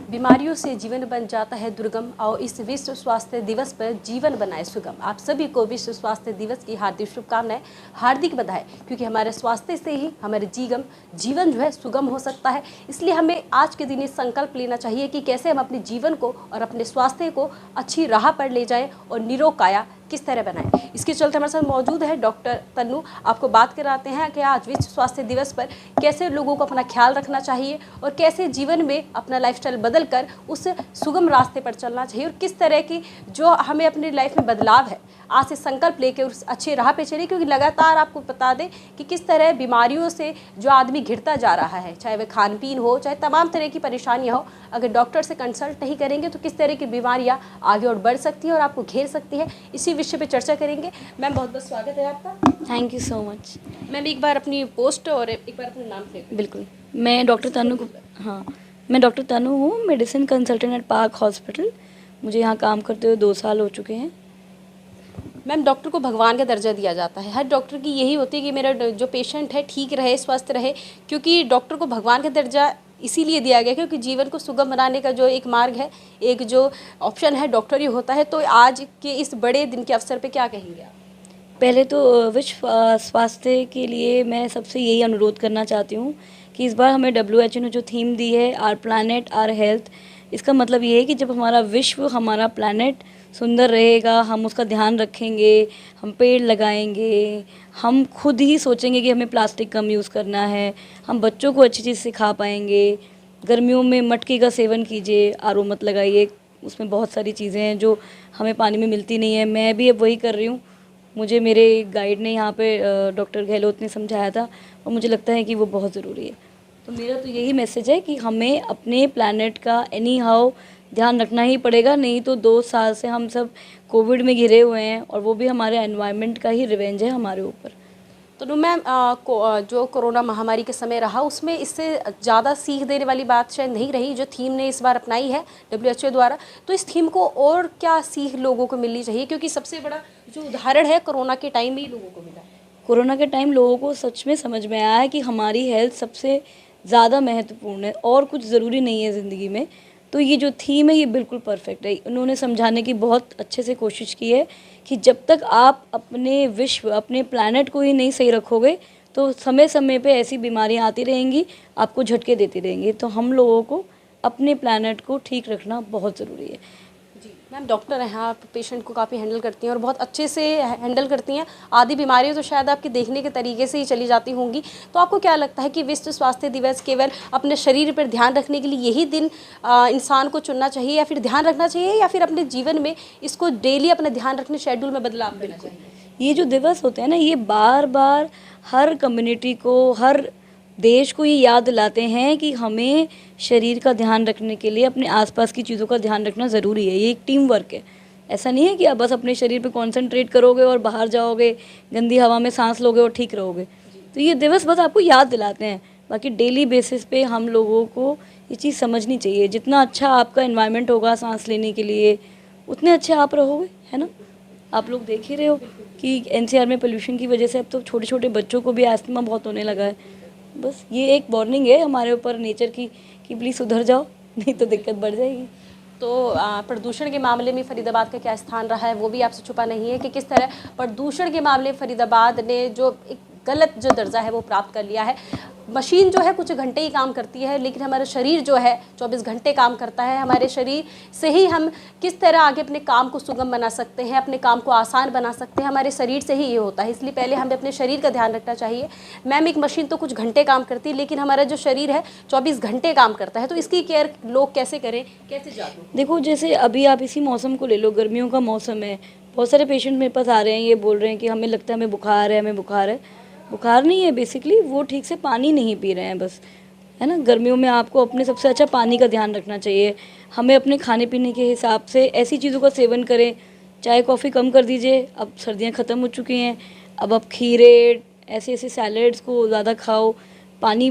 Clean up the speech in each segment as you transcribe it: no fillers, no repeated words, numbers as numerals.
बीमारियों से जीवन बन जाता है दुर्गम। और इस विश्व स्वास्थ्य दिवस पर जीवन बनाए सुगम। आप सभी को विश्व स्वास्थ्य दिवस की हार्दिक शुभकामनाएं, हार्दिक बधाई, क्योंकि हमारे स्वास्थ्य से ही हमारे जीवन जो है सुगम हो सकता है। इसलिए हमें आज के दिन ये संकल्प लेना चाहिए कि कैसे हम अपने जीवन को और अपने स्वास्थ्य को अच्छी राह पर ले जाएं और निरोग काया किस तरह बनाएं। इसके चलते हमारे साथ मौजूद है डॉक्टर तन्नू। आपको बात कराते हैं कि आज विश्व स्वास्थ्य दिवस पर कैसे लोगों को अपना ख्याल रखना चाहिए और कैसे जीवन में अपना लाइफस्टाइल बदल कर उस सुगम रास्ते पर चलना चाहिए, और किस तरह की जो हमें अपनी लाइफ में बदलाव है आज से संकल्प लेकर उस अच्छे राह पे चले। क्योंकि लगातार आपको बता दें कि किस तरह बीमारियों से जो आदमी घिरता जा रहा है, चाहे वह खान पीन हो, चाहे तमाम तरह की परेशानियां हो, अगर डॉक्टर से कंसल्ट नहीं करेंगे तो किस तरह की बीमारियां आगे और बढ़ सकती हैं और आपको घेर सकती है। इसी विषय पे चर्चा करेंगे। मैम बहुत बहुत स्वागत है आपका। Thank you so much. Ma'am एक बार अपनी पोस्ट और एक बार अपना नाम ले। बिल्कुल, मैं डॉक्टर तनु हूँ, medicine consultant eight park hospital. मुझे यहाँ काम करते हुए 2 साल हो चुके हैं। मैम डॉक्टर को भगवान का दर्जा दिया जाता है। हर डॉक्टर की यही होती है कि मेरा जो पेशेंट है ठीक रहे, स्वस्थ रहे, क्योंकि डॉक्टर को भगवान का दर्जा इसीलिए दिया गया क्योंकि जीवन को सुगम बनाने का जो एक मार्ग है, एक जो ऑप्शन है, डॉक्टर ही होता है। तो आज के इस बड़े दिन के अवसर पे क्या कहेंगे आप? पहले तो विश्व स्वास्थ्य के लिए मैं सबसे यही अनुरोध करना चाहती हूँ कि इस बार हमें WHO ने जो थीम दी है, आर प्लैनेट आर हेल्थ, इसका मतलब ये है कि जब हमारा विश्व, हमारा प्लैनेट सुंदर रहेगा, हम उसका ध्यान रखेंगे, हम पेड़ लगाएंगे, हम खुद ही सोचेंगे कि हमें प्लास्टिक कम यूज़ करना है, हम बच्चों को अच्छी चीज़ सिखा पाएंगे। गर्मियों में मटके का सेवन कीजिए, RO मत लगाइए, उसमें बहुत सारी चीज़ें हैं जो हमें पानी में मिलती नहीं है। मैं भी अब वही कर रही हूँ। मुझे मेरे गाइड ने यहाँ पे डॉक्टर गहलोत ने समझाया था और मुझे लगता है कि वो बहुत ज़रूरी है। तो मेरा तो यही मैसेज है कि हमें अपने प्लैनेट का एनी हाउ ध्यान रखना ही पड़ेगा, नहीं तो 2 साल से हम सब कोविड में घिरे हुए हैं और वो भी हमारे एनवायरनमेंट का ही रिवेंज है हमारे ऊपर। तो मैम जो कोरोना महामारी के समय रहा उसमें इससे ज़्यादा सीख देने वाली बात शायद नहीं रही जो थीम ने इस बार अपनाई है WHO द्वारा। तो इस थीम को और क्या सीख लोगों को मिलनी चाहिए, क्योंकि सबसे बड़ा जो उदाहरण है कोरोना के टाइम में ही लोगों को मिला। कोरोना के टाइम लोगों को सच में समझ में आया है कि हमारी हेल्थ सबसे ज़्यादा महत्वपूर्ण है और कुछ ज़रूरी नहीं है ज़िंदगी में। तो ये जो थीम है ये बिल्कुल परफेक्ट है। उन्होंने समझाने की बहुत अच्छे से कोशिश की है कि जब तक आप अपने विश्व, अपने प्लैनेट को ही नहीं सही रखोगे तो समय समय पे ऐसी बीमारियां आती रहेंगी, आपको झटके देती रहेंगी। तो हम लोगों को अपने प्लैनेट को ठीक रखना बहुत ज़रूरी है। जी मैम, डॉक्टर हैं आप, पेशेंट को काफ़ी हैंडल करती हैं और बहुत अच्छे से हैंडल करती हैं। आधी बीमारियां तो शायद आपके देखने के तरीके से ही चली जाती होंगी। तो आपको क्या लगता है कि विश्व स्वास्थ्य दिवस केवल अपने शरीर पर ध्यान रखने के लिए यही दिन इंसान को चुनना चाहिए, या फिर ध्यान रखना चाहिए, या फिर अपने जीवन में इसको डेली अपना ध्यान रखने शेड्यूल में बदलाव करना चाहिए? ये जो दिवस होते हैं ना, ये बार बार हर कम्युनिटी को, हर देश को ये याद दिलाते हैं कि हमें शरीर का ध्यान रखने के लिए अपने आसपास की चीज़ों का ध्यान रखना ज़रूरी है। ये एक टीम वर्क है। ऐसा नहीं है कि आप बस अपने शरीर पे कंसंट्रेट करोगे और बाहर जाओगे, गंदी हवा में सांस लोगे और ठीक रहोगे। तो ये दिवस बस आपको याद दिलाते हैं। बाकी डेली बेसिस पे हम लोगों को ये चीज़ समझनी चाहिए। जितना अच्छा आपका एनवायरनमेंट होगा सांस लेने के लिए, उतने अच्छे आप रहोगे, है ना। आप लोग देख ही रहे हो कि NCR में पोल्यूशन की वजह से अब तो छोटे छोटे बच्चों को भी अस्थमा बहुत होने लगा है। बस ये एक वार्निंग है हमारे ऊपर नेचर की कि प्लीज़ सुधर जाओ, नहीं तो दिक्कत बढ़ जाएगी। तो प्रदूषण के मामले में फरीदाबाद का क्या स्थान रहा है वो भी आपसे छुपा नहीं है कि किस तरह प्रदूषण के मामले में फरीदाबाद ने जो एक गलत जो दर्जा है वो प्राप्त कर लिया है। मशीन जो है कुछ घंटे ही काम करती है, लेकिन हमारा शरीर जो है 24 घंटे काम करता है। हमारे शरीर से ही हम किस तरह आगे अपने काम को सुगम बना सकते हैं, अपने काम को आसान बना सकते हैं, हमारे शरीर से ही ये होता है। इसलिए पहले हमें अपने शरीर का ध्यान रखना चाहिए। मैम एक मशीन तो कुछ घंटे काम करती है, लेकिन हमारा जो शरीर है 24 घंटे काम करता है। तो इसकी केयर लोग कैसे करें, कैसे जागरूक? देखो, जैसे अभी आप इसी मौसम को ले लो, गर्मियों का मौसम है, बहुत सारे पेशेंट मेरे पास आ रहे हैं, ये बोल रहे हैं कि हमें लगता है हमें बुखार है, हमें बुखार है। बुखार नहीं है, बेसिकली वो ठीक से पानी नहीं पी रहे हैं बस, है ना। गर्मियों में आपको अपने सबसे अच्छा पानी का ध्यान रखना चाहिए। हमें अपने खाने पीने के हिसाब से ऐसी चीज़ों का सेवन करें। चाय कॉफ़ी कम कर दीजिए, अब सर्दियाँ ख़त्म हो चुकी हैं। अब आप खीरे, ऐसे ऐसे सैलड्स को ज़्यादा खाओ, पानी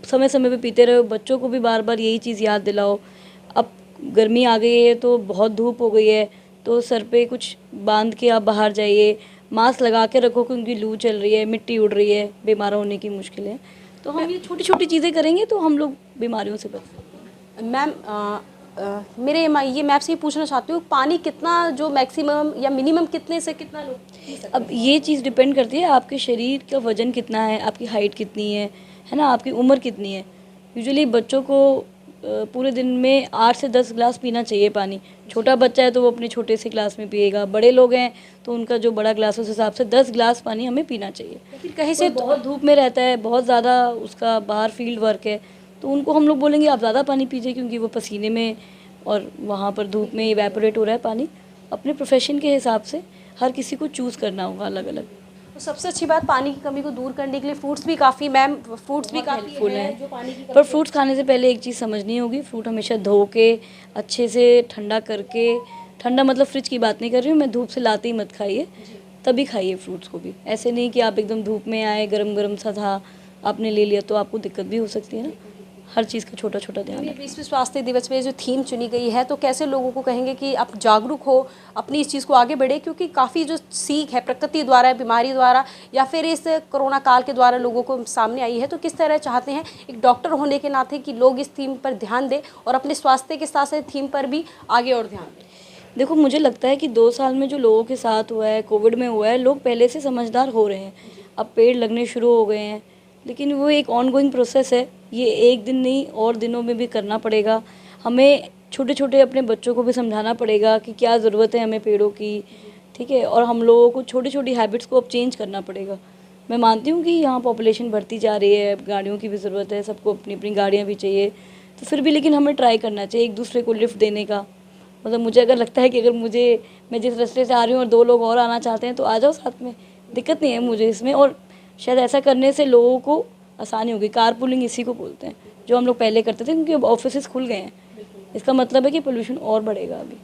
समय समय पे पीते रहो। बच्चों को भी बार बार यही चीज़ याद दिलाओ। अब गर्मी आ गई है तो बहुत धूप हो गई है, तो सर पे कुछ बांध के आप बाहर जाइए। मास्क लगा के रखो क्योंकि लू चल रही है, मिट्टी उड़ रही है, बीमार होने की मुश्किल है। तो हम ये छोटी छोटी चीज़ें करेंगे तो हम लोग बीमारियों से बच सकते हैं। मैम मेरे ये मैं आपसे ये पूछना चाहती हूँ, पानी कितना जो मैक्सिमम या मिनिमम कितने से कितना लोग पी सकते हैं? अब ये चीज़ डिपेंड करती है आपके शरीर का वज़न कितना है, आपकी हाइट कितनी है ना, आपकी उम्र कितनी है। यूजुअली बच्चों को पूरे दिन में 8 से 10 ग्लास पीना चाहिए पानी। छोटा बच्चा है तो वो अपने छोटे से ग्लास में पिएगा, बड़े लोग हैं तो उनका जो बड़ा ग्लास है उस हिसाब से 10 ग्लास पानी हमें पीना चाहिए। लेकिन कहीं से बहुत धूप में रहता है, बहुत ज़्यादा उसका बाहर फील्ड वर्क है, तो उनको हम लोग बोलेंगे आप ज़्यादा पानी पीजिए, क्योंकि वो पसीने में और वहाँ पर धूप में इवेपोरेट हो रहा है पानी। अपने प्रोफेशन के हिसाब से हर किसी को चूज़ करना होगा अलग अलग। तो सबसे अच्छी बात, पानी की कमी को दूर करने के लिए फ्रूट्स भी काफ़ी, मैम फ्रूट्स भी काफ़ी हेल्पफुल है है, जो पानी की पर फ्रूट्स खाने से पहले एक चीज़ समझनी होगी, फ्रूट हमेशा धो के अच्छे से ठंडा करके, ठंडा मतलब फ्रिज की बात नहीं कर रही हूँ मैं, धूप से लाते ही मत खाइए, तभी खाइए फ्रूट्स को भी। ऐसे नहीं कि आप एकदम धूप में आए, गरम गरम सा था, आपने ले लिया तो आपको दिक्कत भी हो सकती है ना। हर चीज़ का छोटा छोटा ध्यान कमी। रखें। विश्व स्वास्थ्य दिवस में जो थीम चुनी गई है, तो कैसे लोगों को कहेंगे कि आप जागरूक हो, अपनी इस चीज़ को आगे बढ़े, क्योंकि काफ़ी जो सीख है प्रकृति द्वारा, बीमारी द्वारा या फिर इस कोरोना काल के द्वारा लोगों को सामने आई है, तो किस तरह चाहते हैं एक डॉक्टर होने के नाते कि लोग इस थीम पर ध्यान दें और अपने स्वास्थ्य के साथ साथ थीम पर भी आगे और ध्यान दें? देखो, मुझे लगता है कि 2 साल में जो लोगों के साथ हुआ है, कोविड में हुआ है, लोग पहले से समझदार हो रहे हैं। अब पेड़ लगने शुरू हो गए हैं, लेकिन वो एक ऑनगोइंग प्रोसेस है। ये एक दिन नहीं और दिनों में भी करना पड़ेगा। हमें छोटे-छोटे अपने बच्चों को भी समझाना पड़ेगा कि क्या ज़रूरत है हमें पेड़ों की, ठीक है? और हम लोगों को छोटी-छोटी हैबिट्स को अब चेंज करना पड़ेगा। मैं मानती हूँ कि यहाँ पॉपुलेशन बढ़ती जा रही है, गाड़ियों की भी ज़रूरत है, सबको अपनी-अपनी गाड़ियाँ भी चाहिए। तो फिर भी लेकिन हमें ट्राई करना चाहिए एक-दूसरे को लिफ्ट देने का। मतलब मुझे अगर लगता है कि अगर मैं जिस रास्ते से आ रही हूँ और 2 लोग और आना चाहते हैं तो आ जाओ साथ में, दिक्कत नहीं है मुझे इसमें। और शायद ऐसा करने से लोगों को आसानी होगी। कारपूलिंग इसी को बोलते हैं, जो हम लोग पहले करते थे, क्योंकि अब ऑफिसेज खुल गए हैं। इसका मतलब है कि पोल्यूशन और बढ़ेगा अभी।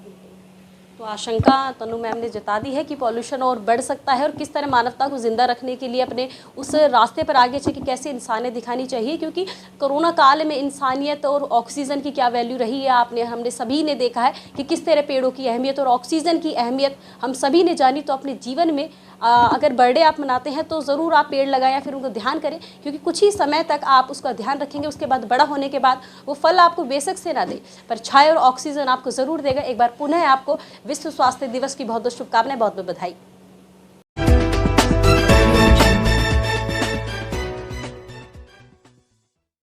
तो आशंका तनु मैम ने जता दी है कि पॉल्यूशन और बढ़ सकता है, और किस तरह मानवता को जिंदा रखने के लिए अपने उस रास्ते पर आगे चल कि कैसे इंसानियत दिखानी चाहिए, क्योंकि कोरोना काल में इंसानियत और ऑक्सीजन की क्या वैल्यू रही है हमने सभी ने देखा है कि किस तरह पेड़ों की अहमियत और ऑक्सीजन की अहमियत हम सभी ने जानी। तो अपने जीवन में अगर बर्थडे आप मनाते हैं तो ज़रूर आप पेड़ लगाएं या फिर उनको ध्यान करें, क्योंकि कुछ ही समय तक आप उसका ध्यान रखेंगे, उसके बाद बड़ा होने के बाद वो फल आपको बेशक से ना दे, पर छाया और ऑक्सीजन आपको ज़रूर देगा। एक बार पुनः आपको विश्व स्वास्थ्य दिवस की बहुत बहुत शुभकामनाएं, बहुत बहुत बधाई।